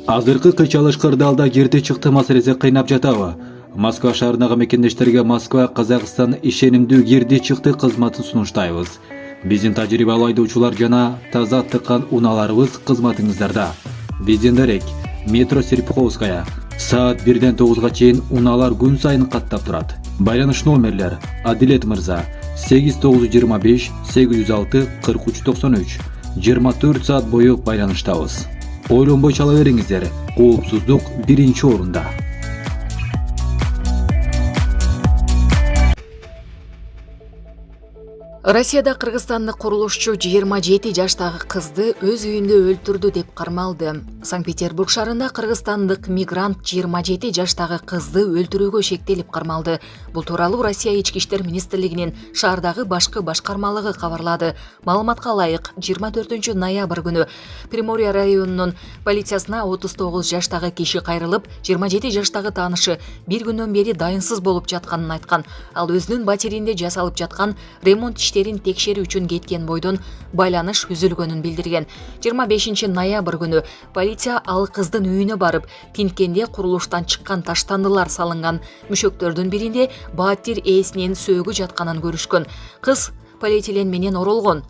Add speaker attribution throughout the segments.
Speaker 1: Азыркы кыйчалыш кырдаалда кирди чыкты маселеси кыйнап жатабы? Москва шаарындагы мекендештерге Москва Казакстан ишенимдүү кирди чыкты кызматын сунуштайбыз. Биздин тажрыйбалуу айдоочулар жана таза тыккан унааларыбыз кызматыңыздарда. Биздин дарек метро Серпуховская саат 1-ден 9-га чейин унаалар күн сайын каттап турат. Байланыш номерлер: Адилет мырза 8925 806 4393. 24 саат бою байланыштабыз. Ойлонбой чала бериңиздер. Коопсуздук биринчи орунда.
Speaker 2: Россияда Кыргызстандык курулушчу 27 жаштагы кызды өз үйүндө өлтүрдү деп кармалды. Санкт-Петербург шаарында кыргызстандык мигрант 27 жаштагы кызды өлтүрүүгө шектелип кармалды. Бул тууралуу Россия Ички иштер министрлигинин шаардагы башкы башкармалыгы кабарлады. Маалыматка ылайык, 24 ноябрь күнү Приморье районунун полициясына 39 жаштагы киши кайрылып, 27 жаштагы таанышы бир күндөн бери дайынсыз болуп жатканын айткан. Ал өзүнүн батиринде жасалып жаткан ремонт иштерин текшерүү үчүн кеткен бойдон байланыш үзүлгөнүн билдирген. 25 ноябрь күнү полиция ал кыздын үйүнө барып, тинткенде курулуштан чыккан таштандылар салынган мүшөктөрдүн биринде батир ээсинин сөөгү жатканын көрүшкөн. Кыз полиэтилен менен оролгон.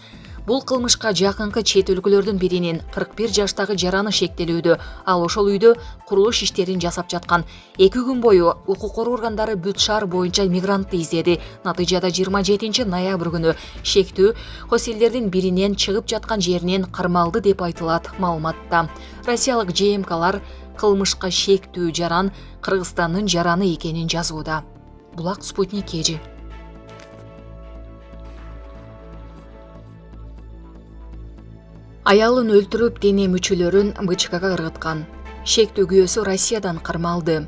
Speaker 2: Бул кылмышка жакынкы чет өлкөлөрдүн биринин 41 жаштагы жараны шектелүүдө, ал ошол үйдө курулуш иштерин жасап жаткан. 2 күн бою укук коргоо органдары бүт шаар боюнча мигрантты издеди. Натыйжада 27 ноябрь күнү шектүү хостелдердин биринен чыгып жаткан жеринен кармалды деп айтылат маалыматта. Россиялык ЖМКлар кылмышка шектүү жаран Кыргызстандын жараны экенин жазууда. Булак Спутник KG. Аялын өлтүрүп, дене мүчөлөрүн БЧКга ыргыткан. Шектүү күйөөсү Россиядан кармалды.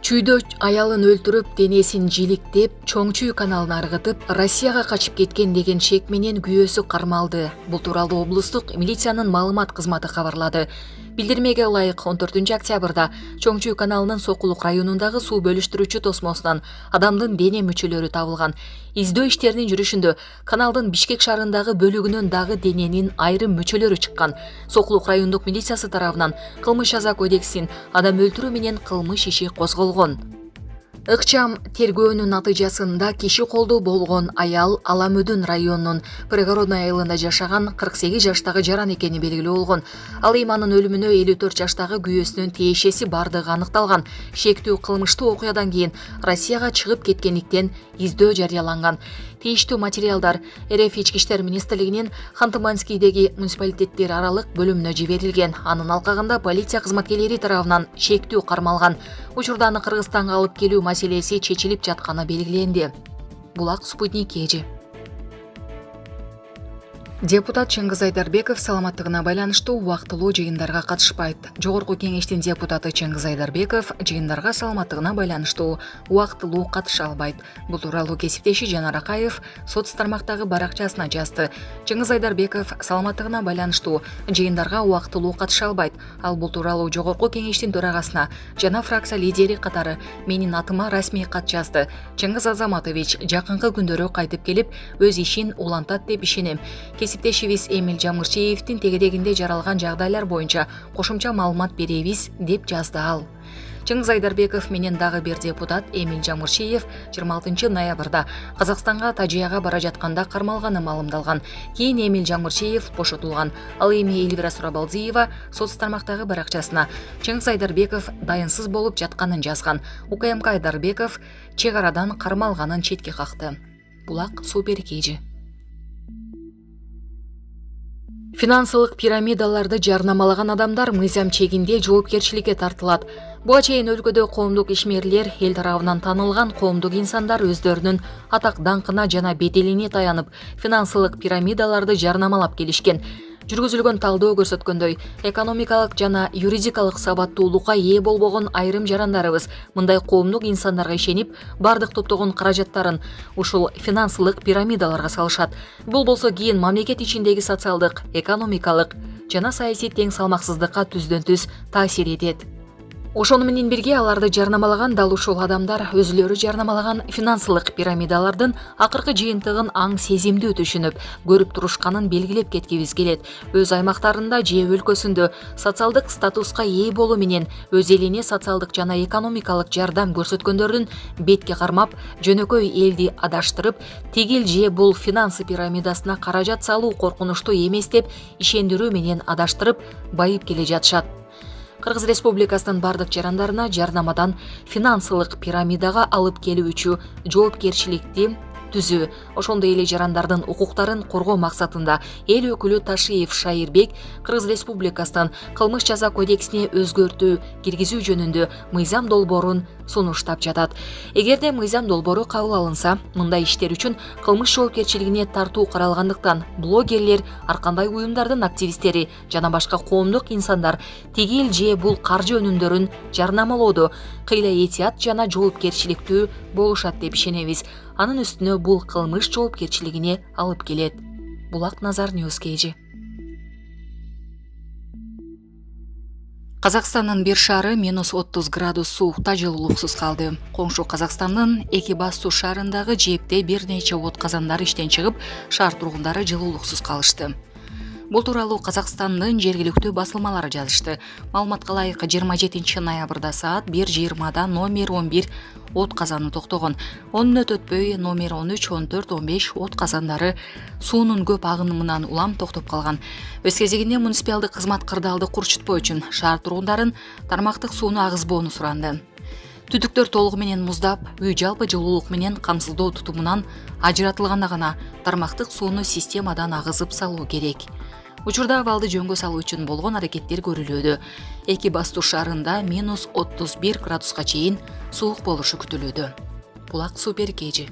Speaker 2: Чүйдө аялын өлтүрүп, денесин жиликтеп, Чоңчүй каналына ыргытып, Россияга качып кеткен деген шек менен күйөөсү кармалды. Бул тууралуу облустук милициянын маалымат кызматы кабарлады. Билдирмеге ылайык 14 октябрда Чоңчүй каналынын Сокулук районундагы суу бөлүштүрүүчү тосмосунан адамдын дене мүчөлөрү табылган. Издөө иштеринин жүрүшүндө каналдын Бишкек шаарындагы бөлүгүнөн дагы дененин айрым мүчөлөрү чыккан. Сокулук райондук милициясы тарабынан кылмыш жаза кодексин адам өлтүрүү менен кылмыш иши козголгон. Ыкчам тергөөнүн натыйжасында киши колдуу болгон аял Аламөдүн районунун Пригородный айылында жашаган 48 жаштагы жаран экени белгилүү болгон. Ал эми анын өлүмүнө 54 жаштагы күйөөсүнүн тиешеси бардыгы аныкталган. Шектүү кылмыштуу окуядан кийин Россияга чыгып кеткендиктен издөө жарыяланган. Тийиштүү материалдар РФ Ички иштер министрлигинин Ханты-Мансийдеги муниципалитеттер аралык бөлүмүнө жиберилген. Анын алкагында полиция кызматкерлери тарабынан шектүү кармалган. Учурда аны Кыргызстанга алып келүү маселеси чечилип жатканы белгиленди. Булак Спутник KG. Депутат Чыңгыз Айдарбеков саламаттыгына байланыштуу убактылуу жыйындарга катышпайт. Жогорку кеңештин депутаты Чыңгыз Айдарбеков жыйындарга саламаттыгына байланыштуу убактылуу катыша албайт. Бул тууралуу кесиптеши Жанар Акаев соц тармактагы баракчасына жазды. Чыңгыз Айдарбеков саламаттыгына байланыштуу жыйындарга убактылуу катыша албайт. Ал бул тууралуу жогорку кеңештин төрагасына жана фракция лидери катары менин атыма расмий кат жазды. Чыңгыз Азаматович жакынкы күндөрү кайтып келип, өз ишин улантат деп ишенем. Кесиптешибиз Эмиль Жамырчиевдин тегерегинде жаралган жагдайлар боюнча кошумча маалымат беребиз деп жазды ал. Чыңгыз Айдарбеков менен дагы бир депутат Эмиль Жамырчиев 26 ноябрда Казакстанга тажыяга бара жатканда кармалганы маалымдалган. Кийин Эмиль Жамырчиев бошотулган. Ал эми Эльвира Сурабалдиева соц тармактагы баракчасына Чыңгыз Айдарбеков дайынсыз болуп жатканын жазган. УКМК Айдарбеков чек арадан кармалганын четке какты. Булак Супер KG. Финансылык пирамидаларды жарнамалаган адамдар мыйзам чегинде жоопкерчиликке тартылат. Буга чейин өлкөдө коомдук ишмерлер эл тарабынан таанылган коомдук инсандар өздөрүнүн атак даңкына жана беделине таянып, финансылык пирамидаларды жарнамалап келишкен. Жүргүзүлгөн талдоо көрсөткөндөй, экономикалык жана юридикалык сабаттуулукка ээ болбогон айрым жарандарыбыз мындай коомдук инсандарга ишенип, бардык топтогон каражаттарын ушул финансылык пирамидаларга салышат. Бул болсо кийин мамлекет ичиндеги социалдык, экономикалык жана саясий тең салмаксыздыкка түздөн түз таасир этет. Ошону менен бирге аларды жарнамалаган дал ушул адамдар өзүлөрү жарнамалаган финансылык пирамидалардын акыркы жыйынтыгын аң сезимдүү түшүнүп, көрүп турушканын белгилеп кеткибиз келет. Өз аймактарында же өлкөсүндө социалдык статуска ээ болуу менен өз элине социалдык жана экономикалык жардам көрсөткөндөрдүн бетке кармап, жөнөкөй элди адаштырып, тигил же бул финансы пирамидасына каражат салуу коркунучтуу эмес деп ишендирүү менен адаштырып, байып келе жатышат. Кыргыз Республикасынын бардык жарандарына жарнамадан финансылык пирамидага алып келүүчү жоопкерчиликти түзүү, ошондой эле жарандардын укуктарын коргоо максатында эл өкүлү Ташиев Шайырбек Кыргыз Республикасынын кылмыш жаза кодексине өзгөртүү киргизүү жөнүндө мыйзам долбоорун сунуштап жатат. Эгерде мыйзам долбоору кабыл алынса, мындай иштер үчүн кылмыш жоопкерчилигине тартуу каралгандыктан блогерлер, ар кандай уюмдардын активисттери жана башка коомдук инсандар тигил же бул каржы өнүмдөрүн жарнамалоодо кыйла этият жана жоопкерчиликтүү болушат деп ишенебиз. Анын үстүнө бул кылмыш жоопкерчилигине алып келет. Булак Назар Ньюс KG. Казакстандын бир шаары -30 градус суукта жылуулуксуз калды. Коңшу Казакстандын Экибастуз шаарындагы жээпте бир нече от казандар иштен чыгып, шаар тургундары жылуулуксуз калышты. Бул тууралуу Казакстандын жергиликтүү басылмалары жазышты. Маалыматка ылайык 27 ноябрда саат 1:20 номер 11 от казаны токтогон. Онун өтпөй номер 13, 14, 15 от казандары суунун көп агынымынан улам токтоп калган. Өз кезегинде муниципалдык кызмат кырдаалды курчутпоо үчүн шаар тургундарын тармактык сууну агызбоону суранды. Түтүктөр толугу менен муздап, үй жалпы жылуулук менен камсыздоо тутумунан ажыратылганда гана тармактык сууну системадан агызып салуу керек. Учурда абалды жөнгө салуу үчүн болгон аракеттер көрүлүүдө. Экибастуз шаарында -31 градуска чейин суук болушу күтүлүүдө. Булак Супер KG.